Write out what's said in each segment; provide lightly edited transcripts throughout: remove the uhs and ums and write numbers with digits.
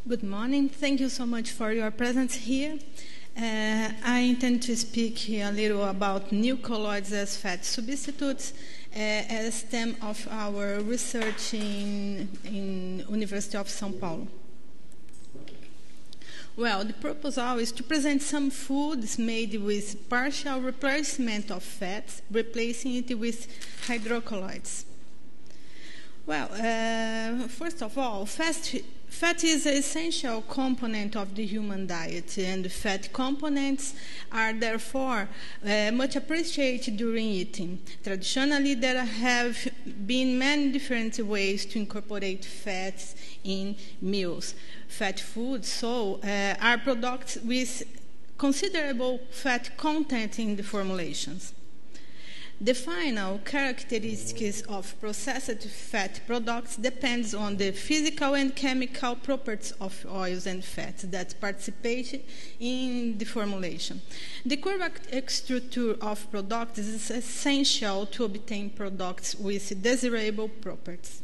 Good morning. Thank you so much for your presence here. I intend to speak here a little about new colloids as fat substitutes as theme of our research in University of São Paulo. Well, the proposal is to present some foods made with partial replacement of fats, replacing it with hydrocolloids. Well, first of all, fat is an essential component of the human diet, and fat components are therefore much appreciated during eating. Traditionally, there have been many different ways to incorporate fats in meals. Fat foods, are products with considerable fat content in the formulations. The final characteristics of processed fat products depends on the physical and chemical properties of oils and fats that participate in the formulation. The correct structure of products is essential to obtain products with desirable properties.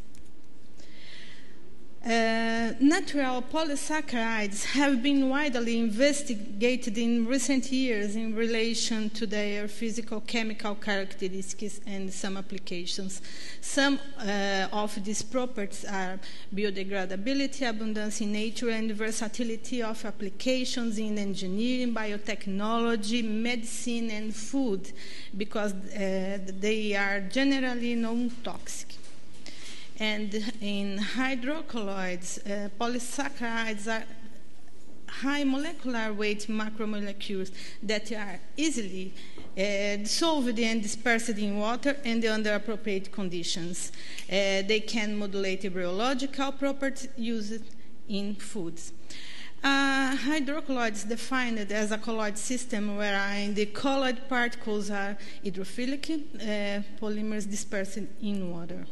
Natural polysaccharides have been widely investigated in recent years in relation to their physical chemical characteristics and some applications. Some of these properties are biodegradability, abundance in nature, and versatility of applications in engineering, biotechnology, medicine, and food, because they are generally non-toxic. And in hydrocolloids, polysaccharides are high molecular weight macromolecules that are easily dissolved and dispersed in water and under appropriate conditions. They can modulate rheological properties used in foods. Hydrocolloid is defined as a colloid system wherein the colloid particles are hydrophilic polymers dispersed in water.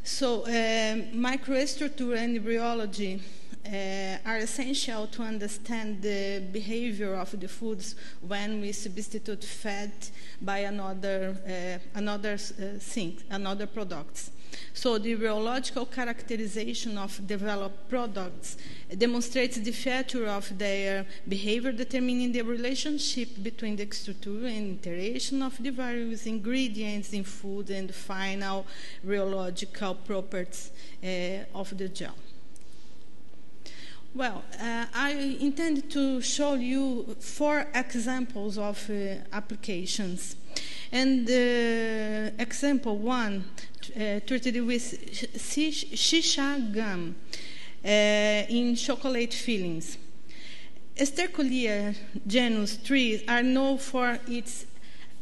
So, microstructure and rheology are essential to understand the behavior of the foods when we substitute fat by another products. So the rheological characterization of developed products demonstrates the feature of their behavior, determining the relationship between the structure and interaction of the various ingredients in food and the final rheological properties of the gel. Well, I intend to show you 4 examples of applications. And example 1 treated with shisha gum in chocolate fillings. Estercolia genus trees are known for its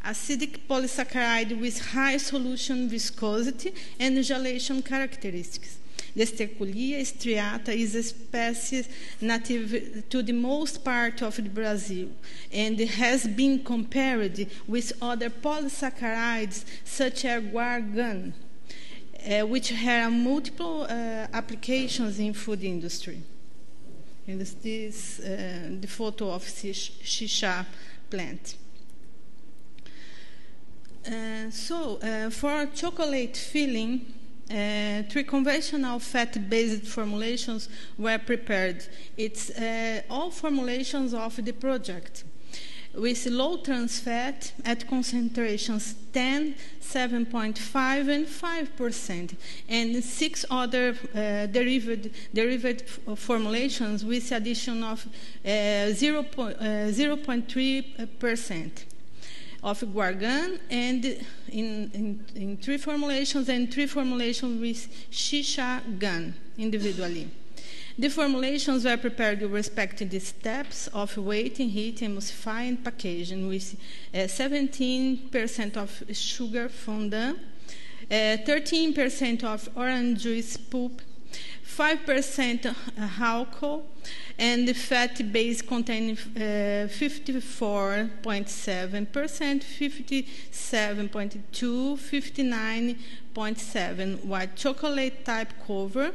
acidic polysaccharide with high solution viscosity and gelation characteristics. The Estercolia striata is a species native to the most part of Brazil and has been compared with other polysaccharides such as guar, which have multiple applications in food industry. And this is the photo of shisha plant. For chocolate filling, 3 conventional fat-based formulations were prepared. It's all formulations of the project, with low trans fat at concentrations 10, 7.5, and 5%, and 6 other derived formulations with addition of 0.3%. of guargan, and in 3 formulations, and 3 formulations with shisha gum individually. The formulations were prepared respecting the steps of weighting, heat, emulsify, and packaging, with 17% of sugar fondant, 13% of orange juice pulp, 5% alcohol, and the fat base containing 54.7%, 57.2%, 59.7%, white chocolate type cover,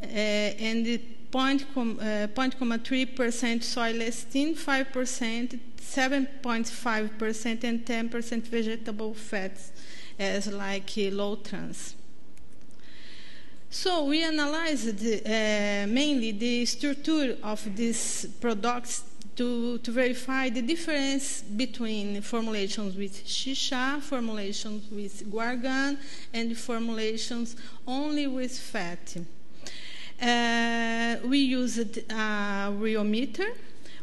and 0.3% soy lecithin, 5%, 7.5%, and 10% vegetable fats as like low trans. So we analyzed mainly the structure of these products to verify the difference between formulations with shisha, formulations with guargan, and formulations only with fat. We used a rheometer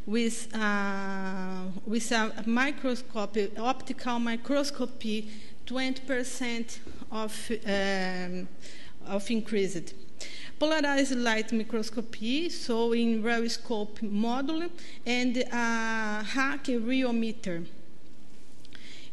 with a microscopy, optical microscopy, 20% of increased. Polarized light microscopy, so in rheoscope module, and a Haack rheometer.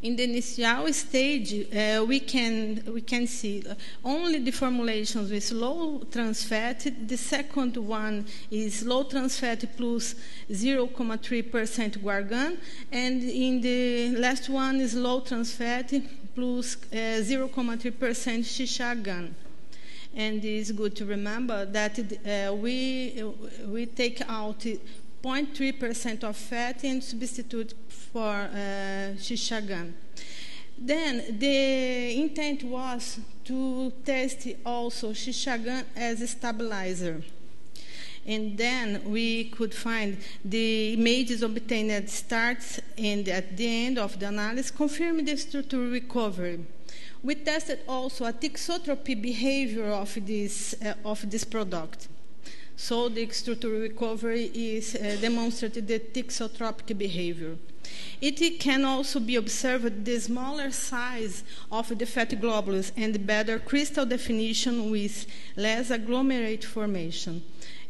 In the initial stage, we can see only the formulations with low trans fat. The second one is low trans fat plus 0.3% guargan, and in the last one is low trans fat plus 0.3% shishagan. And it's good to remember that we take out 0.3% of fat and substitute for shishagan. Then the intent was to test also shishagan as a stabilizer. And then we could find the images obtained at start and at the end of the analysis confirm the structural recovery. We tested also a thixotropy behavior of this product. So the structural recovery is demonstrated the thixotropic behavior. It can also be observed the smaller size of the fat globules and better crystal definition with less agglomerate formation.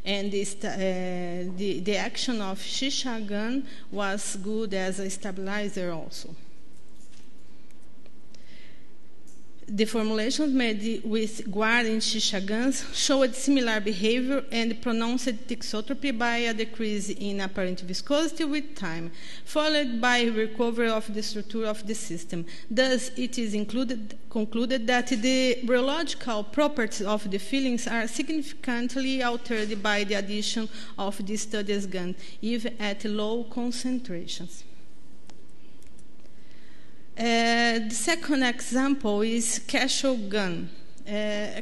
And the action of shishagan was good as a stabilizer also. The formulations made with guar and shishagans showed similar behavior and pronounced thixotropy by a decrease in apparent viscosity with time, followed by recovery of the structure of the system. Thus, it is concluded that the rheological properties of the fillings are significantly altered by the addition of the studied GAN, even at low concentrations. The second example is Cashel GAN.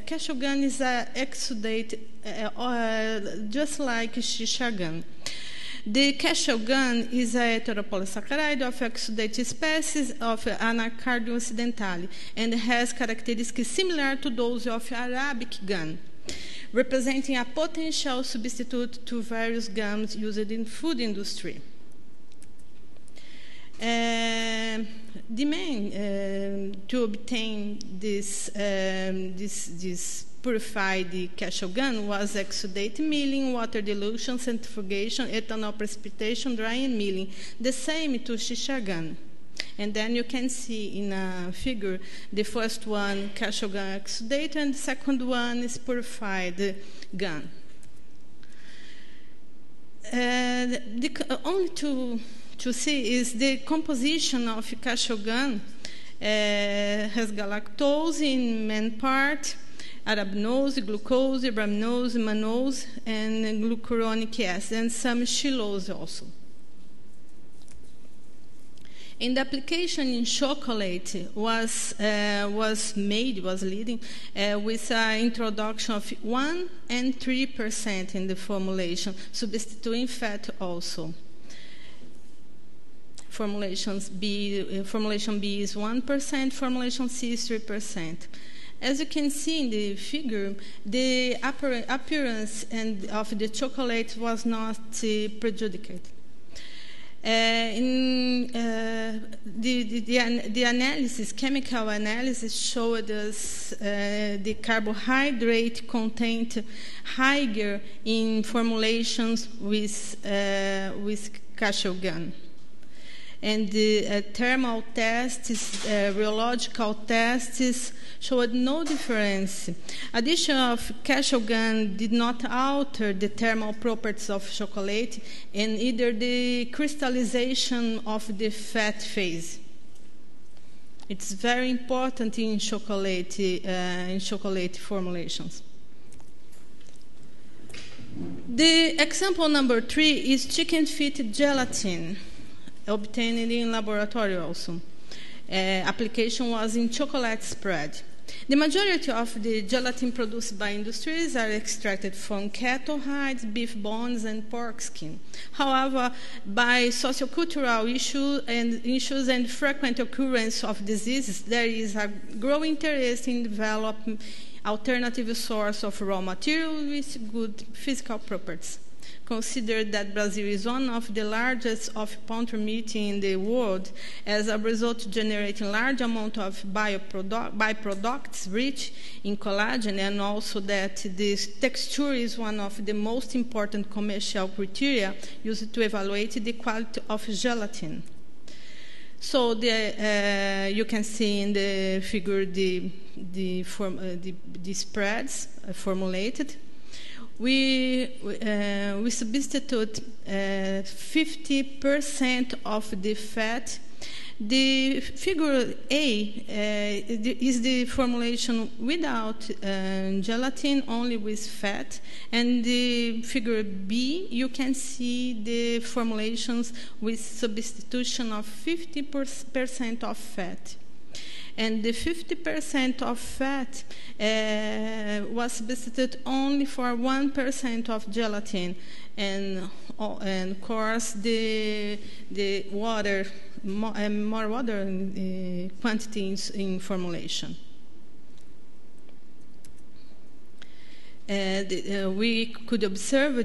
Cashel GAN is an exudate just like shishagan. The Cashel GAN is a heteropolysaccharide of exudate species of Anacardium occidentale and has characteristics similar to those of Arabic GAN, representing a potential substitute to various GANs used in food industry. The main to obtain this purified Cashel GAN was exudate milling, water dilution, centrifugation, ethanol precipitation, drying milling, the same to shishagan. And then you can see in a figure the first one Cashel GAN exudate and the second one is purified GAN. Only to see is the composition of Cashel GAN has galactose in main part, arabinose, glucose, braminose, mannose, and glucuronic acid, and some xylose also. And the application in chocolate was leading with an introduction of 1 and 3% in the formulation, substituting fat also. Formulation B is 1%, formulation C is 3%. As you can see in the figure, the appearance of the chocolate was not prejudiced. The analysis, chemical analysis, showed us the carbohydrate content higher in formulations with Cashel GAN. And the thermal tests, rheological tests showed no difference. Addition of Cashel GAN did not alter the thermal properties of chocolate and either the crystallization of the fat phase. It's very important in chocolate formulations. The example number 3 is chicken feet gelatin, obtained in laboratory also. Application was in chocolate spread. The majority of the gelatin produced by industries are extracted from cattle hides, beef bones, and pork skin. However, by sociocultural issues and frequent occurrence of diseases, there is a growing interest in developing alternative source of raw material with good physical properties. Consider that Brazil is one of the largest of-poultry meat in the world, as a result generating large amount of byproducts rich in collagen, and also that this texture is one of the most important commercial criteria used to evaluate the quality of gelatin. So you can see in the figure the spreads formulated. We substitute 50% of the fat. The figure A is the formulation without gelatin, only with fat. And the figure B, you can see the formulations with substitution of 50% of fat. And the 50% of fat was substituted only for 1% of gelatin, and of course the water, more water quantities in formulation. We could observe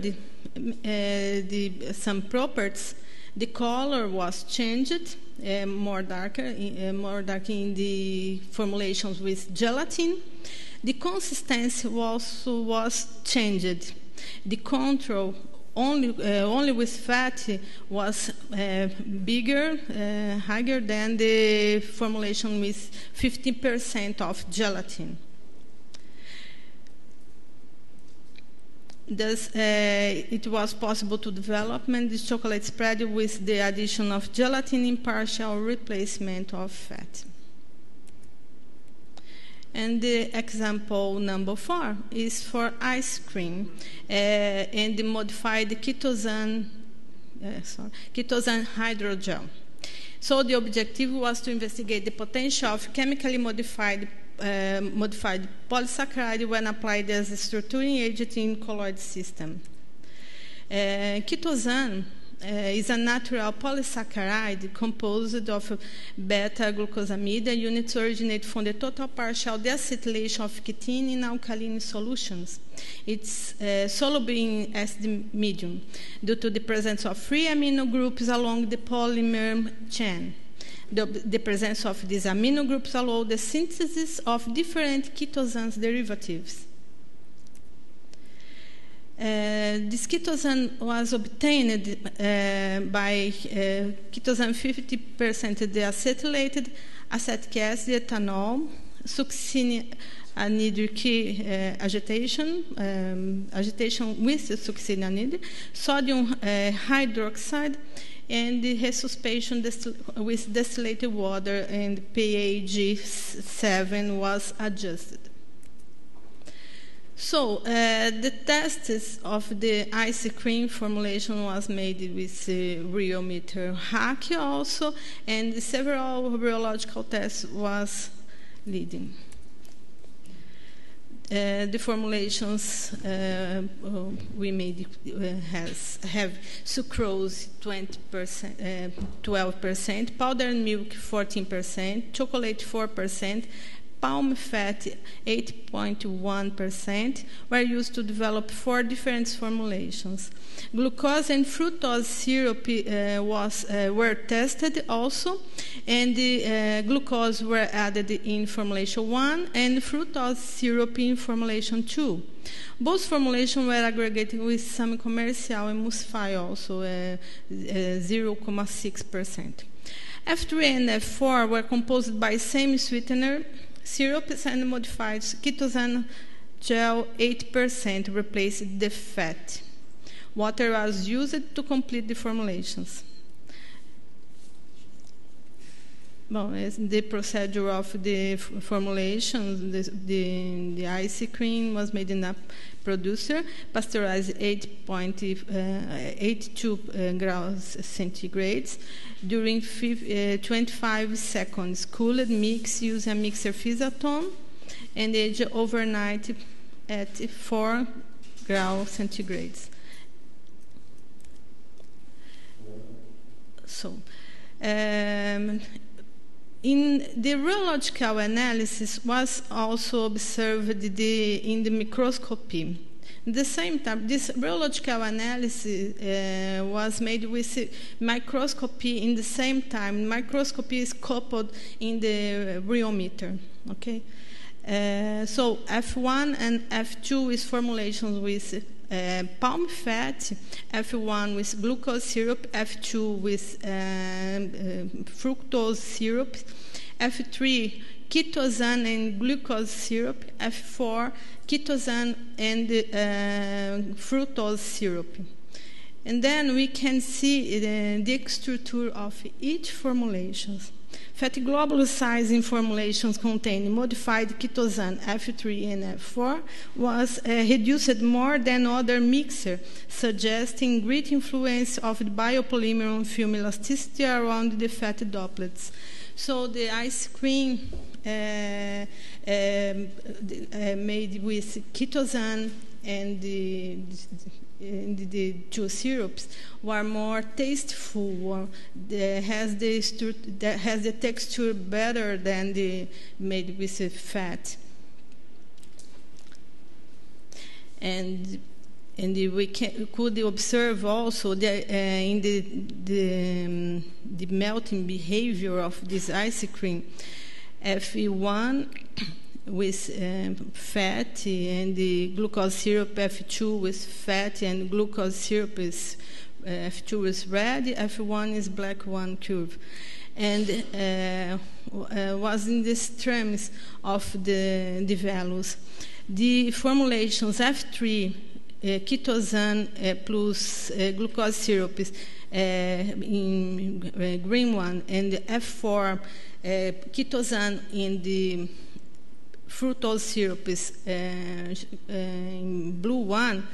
some properties. The color was changed. More darker in the formulations with gelatin. The consistency also was changed. The control only with fat was bigger, higher than the formulation with 50% of gelatin. Thus, it was possible to develop this chocolate spread with the addition of gelatin in partial replacement of fat. And the example number 4 is for ice cream and the modified ketosane hydrogel. So the objective was to investigate the potential of chemically modified polysaccharide when applied as a structuring agent in colloid system. Ketosane is a natural polysaccharide composed of beta-glucosamide units originate from the total partial deacetylation of ketene in alkaline solutions. It's soluble in acid medium due to the presence of free amino groups along the polymer chain. The presence of these amino groups allows the synthesis of different ketosane derivatives. This ketosane was obtained by ketosane 50% deacetylated, acetic acid, ethanol, succinylanitric agitation with succinylanitric, sodium hydroxide, and the resuspension with distillated water, and pH 7 was adjusted. So the tests of the ice cream formulation was made with rheometer hack also, and several rheological tests was leading. The formulations we made have sucrose 12%, powdered milk 14%, chocolate 4%, palm fat 8.1% were used to develop 4 different formulations. Glucose and fructose syrup were tested also, and the glucose were added in formulation 1 and fructose syrup in formulation 2. Both formulations were aggregated with some commercial emulsify also 0.6%. F3 and F4 were composed by same sweetener, syrups, and modified ketosane gel 8% replaced the fat. Water was used to complete the formulations. Well, the procedure of the formulation, the ice cream was made in a producer, pasteurized 82 degrees centigrade during 25 seconds. Cooled, mix, use a mixer Fisatone, and age overnight at 4 degrees centigrade. So, in the rheological analysis was also observed in the microscopy. At the same time, this rheological analysis was made with microscopy in the same time. Microscopy is coupled in the rheometer. Okay, so F1 and F2 is formulations with palm fat, F1 with glucose syrup, F2 with fructose syrup, F3 ketosane and glucose syrup, F4 ketosane and fructose syrup. And then we can see the structure of each formulation. Fatty globule size in formulations containing modified ketosane F3 and F4 was reduced more than other mixer, suggesting great influence of the biopolymer on film elasticity around the fat droplets. So the ice cream made with ketosane and the two syrups were more tasteful, has the texture better than the made with fat. And we could observe also that in the melting behavior of this ice cream, F1 with fat and the glucose syrup, F2 with fat and glucose syrup is F2 is red, F1 is black one curve, and was in the extremes of the values. The formulations F3 ketosane plus glucose syrup is in green one, and F4 ketosane in the fructose syrup is in blue one,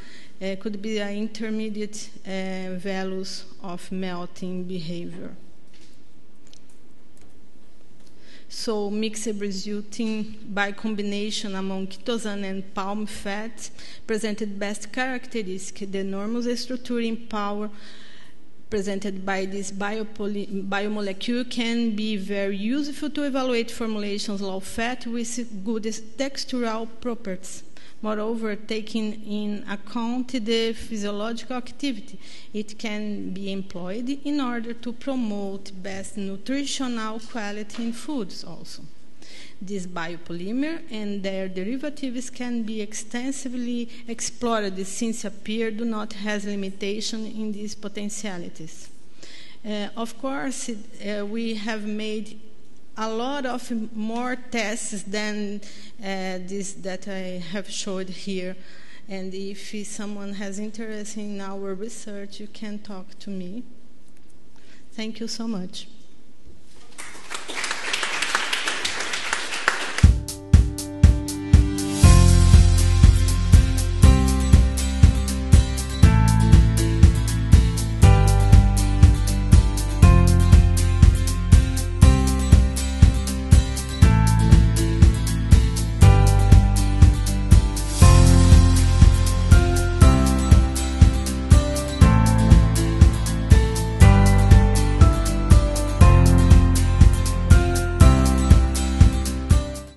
could be intermediate values of melting behavior. So mixed resulting by combination among ketosane and palm fat presented best characteristic. The enormous structuring power presented by this biomolecule can be very useful to evaluate formulations low fat with good textural properties. Moreover, taking in account the physiological activity, it can be employed in order to promote best nutritional quality in foods also. This biopolymer and their derivatives can be extensively explored since appear do not have limitation in these potentialities. Of course, we have made a lot of more tests than this that I have showed here. And if someone has interest in our research, you can talk to me. Thank you so much.